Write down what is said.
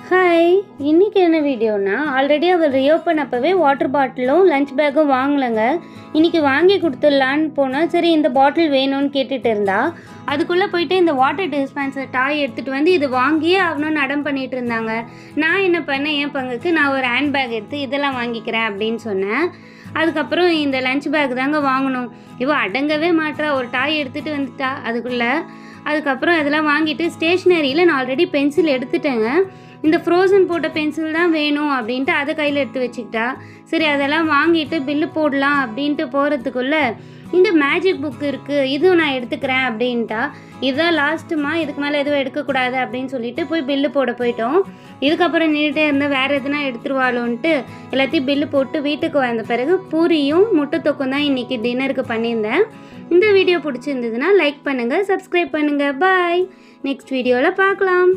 Hi, இன்றைக்கி என்ன வீடியோனா, already அவர் reopen அப்போவே வாட்டர் பாட்டிலும் லஞ்ச் பேக்கும் வாங்கலைங்க. இன்றைக்கி வாங்கி கொடுத்துடலான்னு போனால், சரி இந்த பாட்டில் வேணும்னு கேட்டுகிட்டு இருந்தா, அதுக்குள்ளே போயிட்டு இந்த வாட்டர் டிஸ்பென்சர் டாய் எடுத்துகிட்டு வந்து இது வாங்கியே ஆகணும்னு அடம் பண்ணிகிட்டு இருந்தாங்க. நான் என்ன பண்ணேன், என் பங்குக்கு நான் ஒரு ஹேண்ட் பேக் எடுத்து இதெல்லாம் வாங்கிக்கிறேன் அப்படின்னு சொன்னேன். அதுக்கப்புறம் இந்த லஞ்ச் பேக் தாங்க வாங்கணும். இவ அடங்கவே மாட்டா, ஒரு டாய் எடுத்துகிட்டு வந்துட்டா அதுக்குள்ளே. அதுக்கப்புறம் இதெல்லாம் வாங்கிட்டு ஸ்டேஷ்னரியில் நான் ஆல்ரெடி பென்சில் எடுத்துட்டேங்க. இந்த ஃப்ரோசன் போட்ட பென்சில் தான் வேணும் அப்படின்ட்டு அதை கையில் எடுத்து வச்சுக்கிட்டா. சரி அதெல்லாம் வாங்கிட்டு பில்லு போடலாம் அப்படின்ட்டு போகிறதுக்குள்ளே இந்த மேஜிக் புக் இருக்குது, இதுவும் நான் எடுத்துக்கிறேன் அப்படின்ட்டா. இதுதான் லாஸ்ட்டுமா, இதுக்கு மேலே எதுவும் எடுக்கக்கூடாது அப்படின்னு சொல்லிட்டு போய் பில்லு போட போயிட்டோம். இதுக்கப்புறம் நின்றுட்டே இருந்தால் வேறு எதுனா எடுத்துருவாளோன்ட்டு எல்லாத்தையும் பில்லு போட்டு வீட்டுக்கு வந்த பிறகு பூரியும் முட்டை தொக்கும் தான் இன்றைக்கி டின்னருக்கு பண்ணியிருந்தேன். இந்த வீடியோ பிடிச்சிருந்ததுன்னா லைக் பண்ணுங்கள், சப்ஸ்கிரைப் பண்ணுங்கள். பாய், நெக்ஸ்ட் வீடியோவில் பார்க்கலாம்.